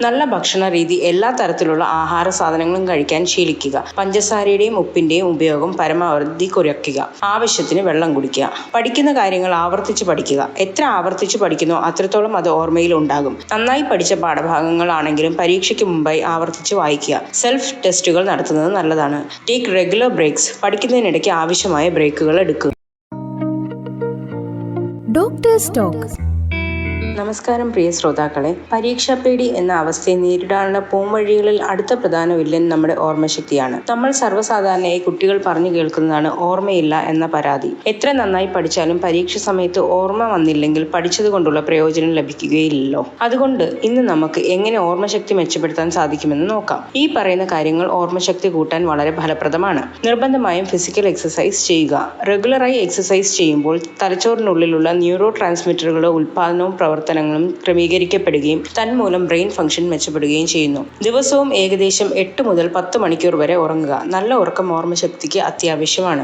നല്ല ഭക്ഷണ രീതി എല്ലാ തരത്തിലുള്ള ആഹാര സാധനങ്ങളും കഴിക്കാൻ ശീലിക്കുക. പഞ്ചസാരയുടെയും ഉപ്പിന്റെയും ഉപയോഗം പരമാവധി കുറയ്ക്കുക. ആവശ്യത്തിന് വെള്ളം കുടിക്കുക. പഠിക്കുന്ന കാര്യങ്ങൾ ആവർത്തിച്ച് പഠിക്കുക. എത്ര ആവർത്തിച്ച് പഠിക്കുന്നോ അത്രത്തോളം അത് ഓർമ്മയിൽ ഉണ്ടാകും. നന്നായി പഠിച്ച പാഠഭാഗങ്ങളാണെങ്കിലും പരീക്ഷയ്ക്ക് മുമ്പായി ആവർത്തിച്ച് വായിക്കുക. സെൽഫ് ടെസ്റ്റുകൾ നടത്തുന്നത് നല്ലതാണ്. Take regular breaks. പഠിക്കുന്നതിനിടയ്ക്ക് ആവശ്യമായ ബ്രേക്കുകൾ എടുക്കുക. Doctors talk. നമസ്കാരം പ്രിയ ശ്രോതാക്കളെ. പരീക്ഷാപ്പേടി എന്ന അവസ്ഥയെ നേരിടാനുള്ള പോംവഴികളിൽ അടുത്ത പ്രധാന വില്ലൻ നമ്മുടെ ഓർമ്മശക്തിയാണ്. നമ്മൾ സർവ്വസാധാരണയായി കുട്ടികൾ പറഞ്ഞു കേൾക്കുന്നതാണ് ഓർമ്മയില്ല എന്ന പരാതി. എത്ര നന്നായി പഠിച്ചാലും പരീക്ഷ സമയത്ത് ഓർമ്മ വന്നില്ലെങ്കിൽ പഠിച്ചത് കൊണ്ടുള്ള പ്രയോജനം ലഭിക്കുകയില്ലല്ലോ. അതുകൊണ്ട് ഇന്ന് നമുക്ക് എങ്ങനെ ഓർമ്മശക്തി മെച്ചപ്പെടുത്താൻ സാധിക്കുമെന്ന് നോക്കാം. ഈ പറയുന്ന കാര്യങ്ങൾ ഓർമ്മശക്തി കൂട്ടാൻ വളരെ ഫലപ്രദമാണ്. നിർബന്ധമായും ഫിസിക്കൽ എക്സസൈസ് ചെയ്യുക. റെഗുലറായി എക്സസൈസ് ചെയ്യുമ്പോൾ തലച്ചോറിനുള്ളിലുള്ള ന്യൂറോ ട്രാൻസ്മിറ്ററുകളുടെ ഉൽപാദനവും പ്രവർത്തനങ്ങളും ക്രമീകരിക്കപ്പെടുകയും തന്മൂലം ബ്രെയിൻ ഫംഗ്ഷൻ മെച്ചപ്പെടുകയും ചെയ്യുന്നു. ദിവസവും ഏകദേശം 8 മുതൽ 10 മണിക്കൂർ വരെ ഉറങ്ങുക. നല്ല ഉറക്കം ഓർമ്മശക്തിക്ക് അത്യാവശ്യമാണ്.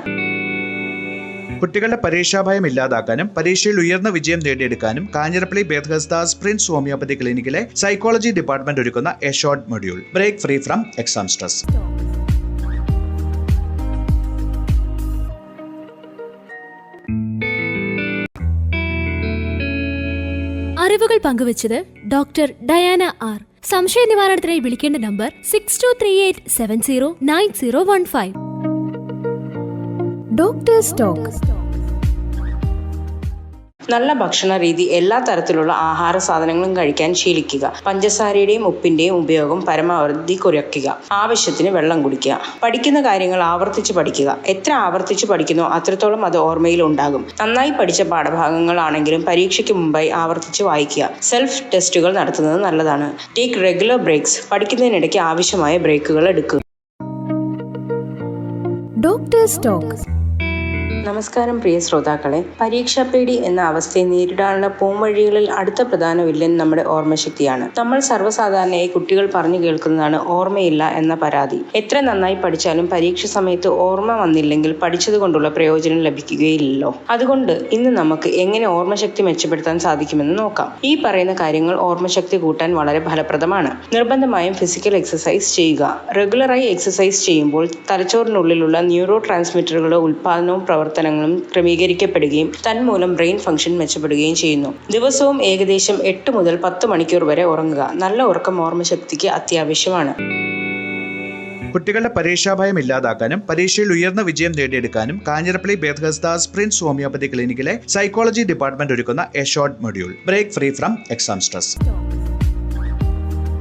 കുട്ടികളുടെ പരീക്ഷാഭയം ഇല്ലാതാക്കാനും പരീക്ഷയിൽ ഉയർന്ന വിജയം നേടിയെടുക്കാനും കാഞ്ഞിരപ്പള്ളി ബേദ്ഹസ്ദാസ് പ്രിൻസ് ഹോമിയോപ്പതി ക്ലിനിക്കിലെ സൈക്കോളജി ഡിപ്പാർട്ട്മെന്റ് ഒരുക്കുന്ന a short module break free from exam stress. അറിവുകൾ പങ്കുവച്ചത് ഡോക്ടർ ഡയാന ആർ. സംശയ നിവാരണത്തിനായി വിളിക്കേണ്ട നമ്പർ 6238709015. Doctors talk. നല്ല ഭക്ഷണ രീതി എല്ലാ തരത്തിലുള്ള ആഹാര സാധനങ്ങളും കഴിക്കാൻ ശീലിക്കുക. പഞ്ചസാരയുടെയും ഉപ്പിന്റെയും ഉപയോഗം പരമാവധി കുറയ്ക്കുക. ആവശ്യത്തിന് വെള്ളം കുടിക്കുക. പഠിക്കുന്ന കാര്യങ്ങൾ ആവർത്തിച്ച് പഠിക്കുക. എത്ര ആവർത്തിച്ച് പഠിക്കുന്നോ അത്രത്തോളം അത് ഓർമ്മയിൽ ഉണ്ടാകും. നന്നായി പഠിച്ച പാഠഭാഗങ്ങളാണെങ്കിലും പരീക്ഷയ്ക്ക് മുമ്പായി ആവർത്തിച്ച് വായിക്കുക. സെൽഫ് ടെസ്റ്റുകൾ നടത്തുന്നത് നല്ലതാണ്. Take regular breaks. പഠിക്കുന്നതിനിടയ്ക്ക് ആവശ്യമായ ബ്രേക്കുകൾ എടുക്കുക. Doctors talk. നമസ്കാരം പ്രിയ ശ്രോതാക്കളെ. പരീക്ഷാപ്പേടി എന്ന അവസ്ഥയെ നേരിടാനുള്ള പോംവഴികളിൽ അടുത്ത പ്രധാന വില്ലൻ നമ്മുടെ ഓർമ്മശക്തിയാണ്. നമ്മൾ സർവ്വസാധാരണയായി കുട്ടികൾ പറഞ്ഞു കേൾക്കുന്നതാണ് ഓർമ്മയില്ല എന്ന പരാതി. എത്ര നന്നായി പഠിച്ചാലും പരീക്ഷ സമയത്ത് ഓർമ്മ വന്നില്ലെങ്കിൽ പഠിച്ചത് കൊണ്ടുള്ള പ്രയോജനം ലഭിക്കുകയില്ലല്ലോ. അതുകൊണ്ട് ഇന്ന് നമുക്ക് എങ്ങനെ ഓർമ്മശക്തി മെച്ചപ്പെടുത്താൻ സാധിക്കുമെന്ന് നോക്കാം. ഈ പറയുന്ന കാര്യങ്ങൾ ഓർമ്മശക്തി കൂട്ടാൻ വളരെ ഫലപ്രദമാണ്. നിർബന്ധമായും ഫിസിക്കൽ എക്സസൈസ് ചെയ്യുക. റെഗുലറായി എക്സസൈസ് ചെയ്യുമ്പോൾ തലച്ചോറിനുള്ളിലുള്ള ന്യൂറോ ട്രാൻസ്മിറ്ററുകളുടെ ഉൽപാദനവും പ്രവർത്തനങ്ങളും ക്രമീകരിക്കപ്പെടുകയും തന്മൂലം ബ്രെയിൻ ഫംഗ്ഷൻ മെച്ചപ്പെടുകയും ചെയ്യുന്നു. ദിവസവും ഏകദേശം 8 മുതൽ 10 മണിക്കൂർ വരെ ഉറങ്ങുക. നല്ല ഉറക്കം ഓർമ്മശക്തിക്ക് അത്യാവശ്യമാണ്. കുട്ടികളുടെ പരീക്ഷാഭയം ഇല്ലാതാക്കാനും പരീക്ഷയിൽ ഉയർന്ന വിജയം നേടിയെടുക്കാനും കാഞ്ഞിരപ്പള്ളി ബേദ്ഹസ്ദാസ് പ്രിൻസ് ഹോമിയോപ്പതി ക്ലിനിക്കിലെ സൈക്കോളജി ഡിപ്പാർട്ട്മെന്റ് ഒരുക്കുന്ന a short module break free from exam stress.